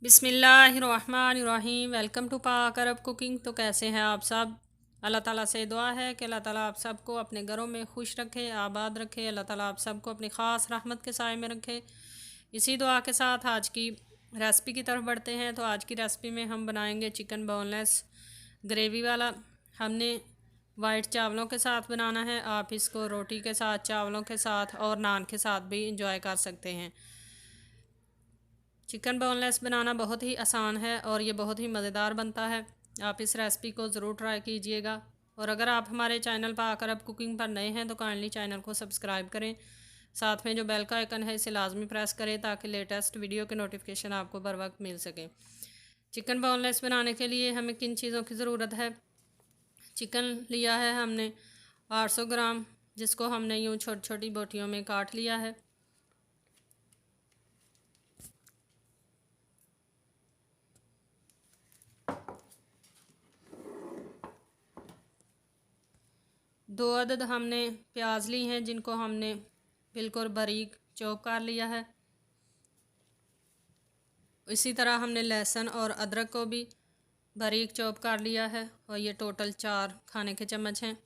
बिस्मिल्लाहिर्रहमानिर्रहीम। Welcome to पाक अरब cooking. तो कैसे हैं आप सब? अल्लाह ताला से दुआ है कि अल्लाह ताला आप सबको अपने घरों में खुश रखे, आबाद रखे। अल्लाह ताला आप सबको अपनी ख़ास रहमत के साए में रखे। इसी दुआ के साथ आज की रेसिपी की तरफ बढ़ते हैं। तो आज की रेसिपी में हम बनाएंगे चिकन बोनलेस ग्रेवी वाला। हमने वाइट चावलों के साथ बनाना है। आप इसको रोटी के साथ, चावलों के साथ और नान के साथ भी इंजॉय कर सकते हैं। चिकन बोनलेस बनाना बहुत ही आसान है और ये बहुत ही मज़ेदार बनता है। आप इस रेसिपी को ज़रूर ट्राई कीजिएगा। और अगर आप हमारे चैनल पाक अरब कुकिंग पर नए हैं तो काइंडली चैनल को सब्सक्राइब करें। साथ में जो बेल का आइकन है इसे लाजमी प्रेस करें ताकि लेटेस्ट वीडियो के नोटिफिकेशन आपको बर वक्त मिल सके। चिकन बोनलेस बनाने के लिए हमें किन चीज़ों की ज़रूरत है? चिकन लिया है हमने 800 ग्राम, जिसको हमने यूँ छोटी छोटी बोटियों में काट लिया है। दो अदद हमने प्याज ली हैं जिनको हमने बिल्कुल बारीक चॉप कर लिया है। इसी तरह हमने लहसुन और अदरक को भी बारीक चॉप कर लिया है और ये टोटल 4 खाने के चम्मच हैं।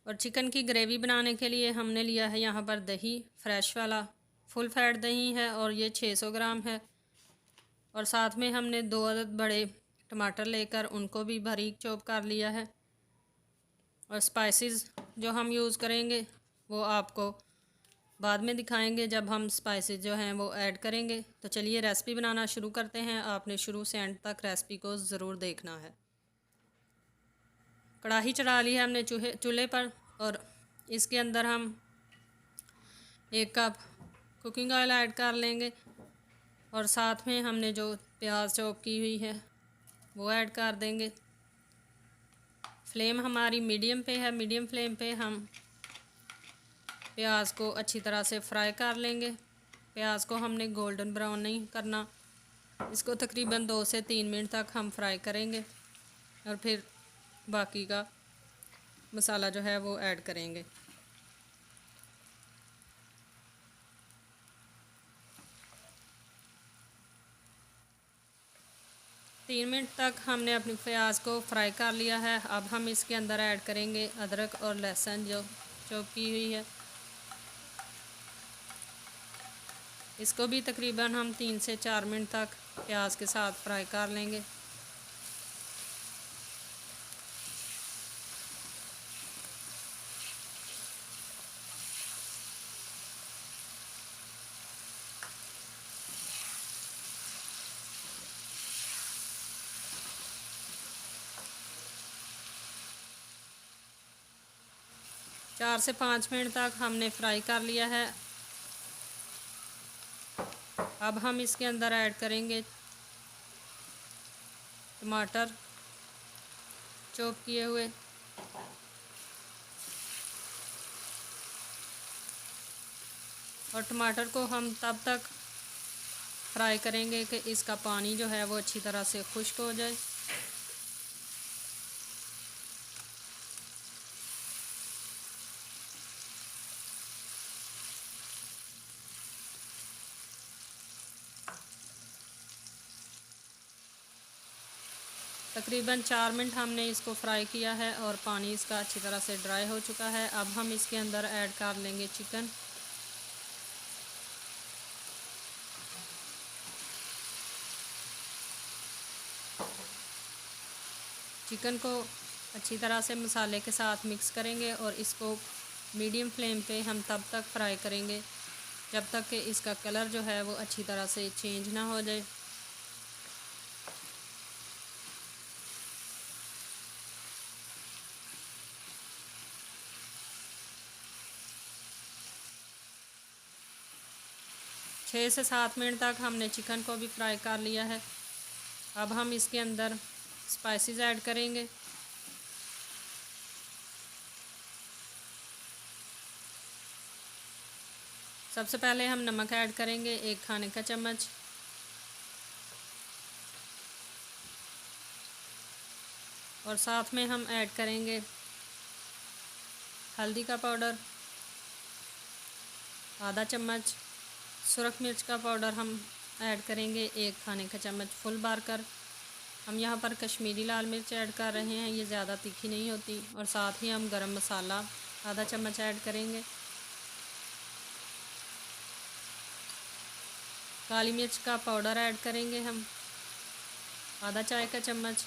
और चिकन की ग्रेवी बनाने के लिए हमने लिया है यहाँ पर दही, फ्रेश वाला फुल फैट दही है और ये 600 ग्राम है। और साथ में हमने 2 अदद बड़े टमाटर लेकर उनको भी बारीक चॉप कर लिया है। और स्पाइसेस जो हम यूज़ करेंगे वो आपको बाद में दिखाएंगे जब हम स्पाइसेस जो हैं वो ऐड करेंगे। तो चलिए रेसिपी बनाना शुरू करते हैं। आपने शुरू से एंड तक रेसिपी को ज़रूर देखना है। कढ़ाई चढ़ा ली है हमने चूल्हे पर और इसके अंदर हम 1 कप कुकिंग ऑयल ऐड कर लेंगे। और साथ में हमने जो प्याज चॉप की हुई है वो ऐड कर देंगे। फ्लेम हमारी मीडियम पे है। मीडियम फ्लेम पे हम प्याज को अच्छी तरह से फ्राई कर लेंगे। प्याज को हमने गोल्डन ब्राउन नहीं करना, इसको तकरीबन 2 से 3 मिनट तक हम फ्राई करेंगे और फिर बाकी का मसाला जो है वो ऐड करेंगे। 3 मिनट तक हमने अपनी प्याज को फ्राई कर लिया है। अब हम इसके अंदर ऐड करेंगे अदरक और लहसुन जो चॉप की हुई है। इसको भी तकरीबन हम 3 से 4 मिनट तक प्याज के साथ फ्राई कर लेंगे। चार से 5 मिनट तक हमने फ्राई कर लिया है। अब हम इसके अंदर ऐड करेंगे टमाटर चॉप किए हुए। और टमाटर को हम तब तक फ्राई करेंगे कि इसका पानी जो है वो अच्छी तरह से खुश्क हो जाए। तकरीबन 4 मिनट हमने इसको फ्राई किया है और पानी इसका अच्छी तरह से ड्राई हो चुका है। अब हम इसके अंदर ऐड कर लेंगे चिकन। चिकन को अच्छी तरह से मसाले के साथ मिक्स करेंगे और इसको मीडियम फ्लेम पे हम तब तक फ्राई करेंगे जब तक कि इसका कलर जो है वो अच्छी तरह से चेंज ना हो जाए। छः से 7 मिनट तक हमने चिकन को भी फ्राई कर लिया है। अब हम इसके अंदर स्पाइसेस ऐड करेंगे। सबसे पहले हम नमक ऐड करेंगे 1 खाने का चम्मच। और साथ में हम ऐड करेंगे हल्दी का पाउडर आधा चम्मच सुरख मिर्च का पाउडर हम ऐड करेंगे, 1 खाने का चम्मच फुल बार कर। हम यहाँ पर कश्मीरी लाल मिर्च ऐड कर रहे हैं, ये ज़्यादा तीखी नहीं होती। और साथ ही हम गरम मसाला आधा चम्मच ऐड करेंगे। काली मिर्च का पाउडर ऐड करेंगे हम, आधा चाय का चम्मच।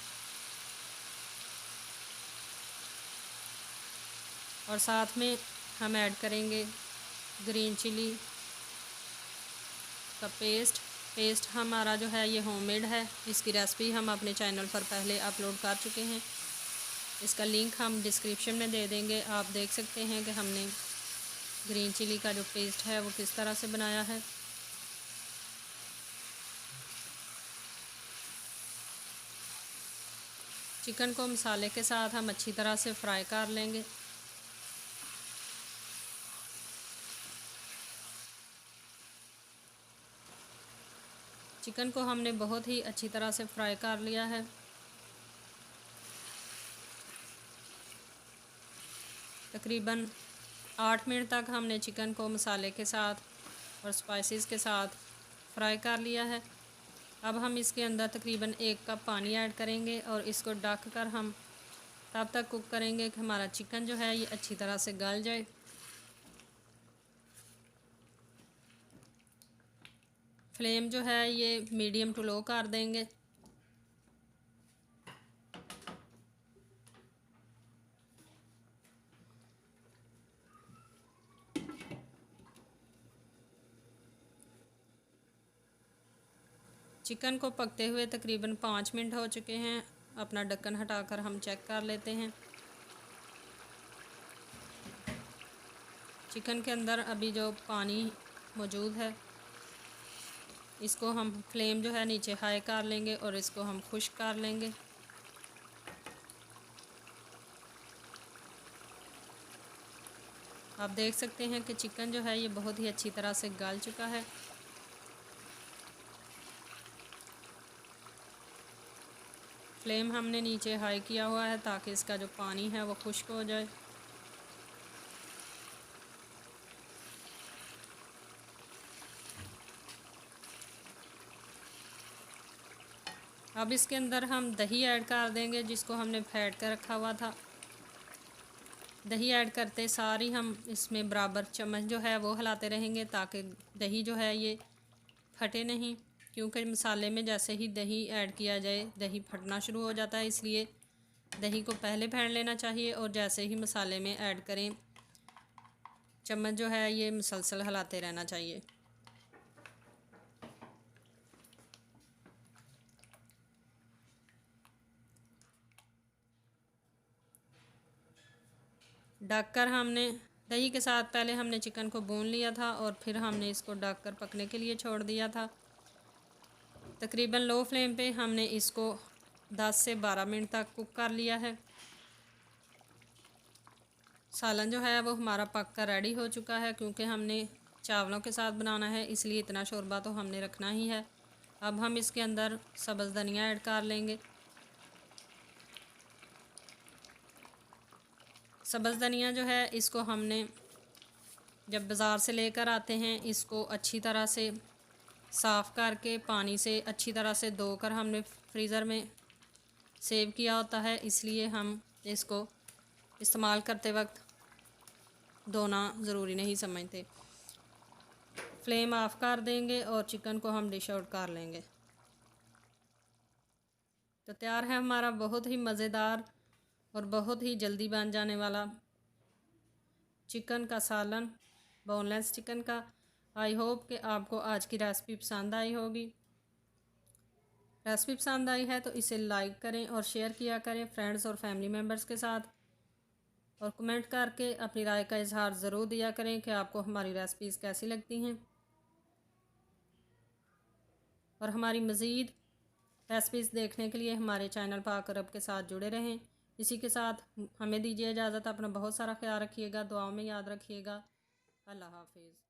और साथ में हम ऐड करेंगे ग्रीन चिली का पेस्ट हमारा जो है ये होममेड है। इसकी रेसिपी हम अपने चैनल पर पहले अपलोड कर चुके हैं, इसका लिंक हम डिस्क्रिप्शन में दे देंगे। आप देख सकते हैं कि हमने ग्रीन चिली का जो पेस्ट है वो किस तरह से बनाया है। चिकन को मसाले के साथ हम अच्छी तरह से फ्राई कर लेंगे। चिकन को हमने बहुत ही अच्छी तरह से फ्राई कर लिया है। तकरीबन 8 मिनट तक हमने चिकन को मसाले के साथ और स्पाइसेस के साथ फ्राई कर लिया है। अब हम इसके अंदर तकरीबन 1 कप पानी ऐड करेंगे और इसको ढक कर हम तब तक कुक करेंगे कि हमारा चिकन जो है ये अच्छी तरह से गल जाए। फ्लेम जो है ये मीडियम टू लो कर देंगे। चिकन को पकते हुए तकरीबन 5 मिनट हो चुके हैं। अपना ढक्कन हटाकर हम चेक कर लेते हैं। चिकन के अंदर अभी जो पानी मौजूद है इसको हम फ्लेम जो है नीचे हाई कर लेंगे और इसको हम खुश्क कर लेंगे। आप देख सकते हैं कि चिकन जो है ये बहुत ही अच्छी तरह से गल चुका है। फ्लेम हमने नीचे हाई किया हुआ है ताकि इसका जो पानी है वो खुश्क हो जाए। अब इसके अंदर हम दही ऐड कर देंगे जिसको हमने फेंट कर रखा हुआ था। दही ऐड करते सारी हम इसमें बराबर चम्मच जो है वो हिलाते रहेंगे ताकि दही जो है ये फटे नहीं, क्योंकि मसाले में जैसे ही दही ऐड किया जाए दही फटना शुरू हो जाता है। इसलिए दही को पहले फेंट लेना चाहिए और जैसे ही मसाले में ऐड करें चम्मच जो है ये मुसलसल हिलाते रहना चाहिए। ढककर हमने दही के साथ पहले हमने चिकन को भून लिया था और फिर हमने इसको ढककर पकने के लिए छोड़ दिया था। तकरीबन लो फ्लेम पे हमने इसको 10 से 12 मिनट तक कुक कर लिया है। सालन जो है वो हमारा पक कर रेडी हो चुका है, क्योंकि हमने चावलों के साथ बनाना है इसलिए इतना शोरबा तो हमने रखना ही है। अब हम इसके अंदर सब्ज़ धनिया ऐड कर लेंगे। सब्ज़ धनिया जो है इसको हमने जब बाज़ार से लेकर आते हैं इसको अच्छी तरह से साफ़ करके पानी से अच्छी तरह से धोकर हमने फ्रीज़र में सेव किया होता है, इसलिए हम इसको इस्तेमाल करते वक्त धोना ज़रूरी नहीं समझते। फ्लेम ऑफ कर देंगे और चिकन को हम डिश आउट कर लेंगे। तो तैयार है हमारा बहुत ही मज़ेदार और बहुत ही जल्दी बन जाने वाला चिकन का सालन, बोनलेस चिकन का। आई होप कि आपको आज की रेसिपी पसंद आई होगी। रेसिपी पसंद आई है तो इसे लाइक करें और शेयर किया करें फ्रेंड्स और फैमिली मेम्बर्स के साथ, और कमेंट करके अपनी राय का इजहार ज़रूर दिया करें कि आपको हमारी रेसिपीज़ कैसी लगती हैं। और हमारी मज़ीद रेसिपीज़ देखने के लिए हमारे चैनल पाक अरब के साथ जुड़े रहें। इसी के साथ हमें दीजिए इजाज़त। अपना बहुत सारा ख्याल रखिएगा, दुआओं में याद रखिएगा। अल्लाह हाफिज़।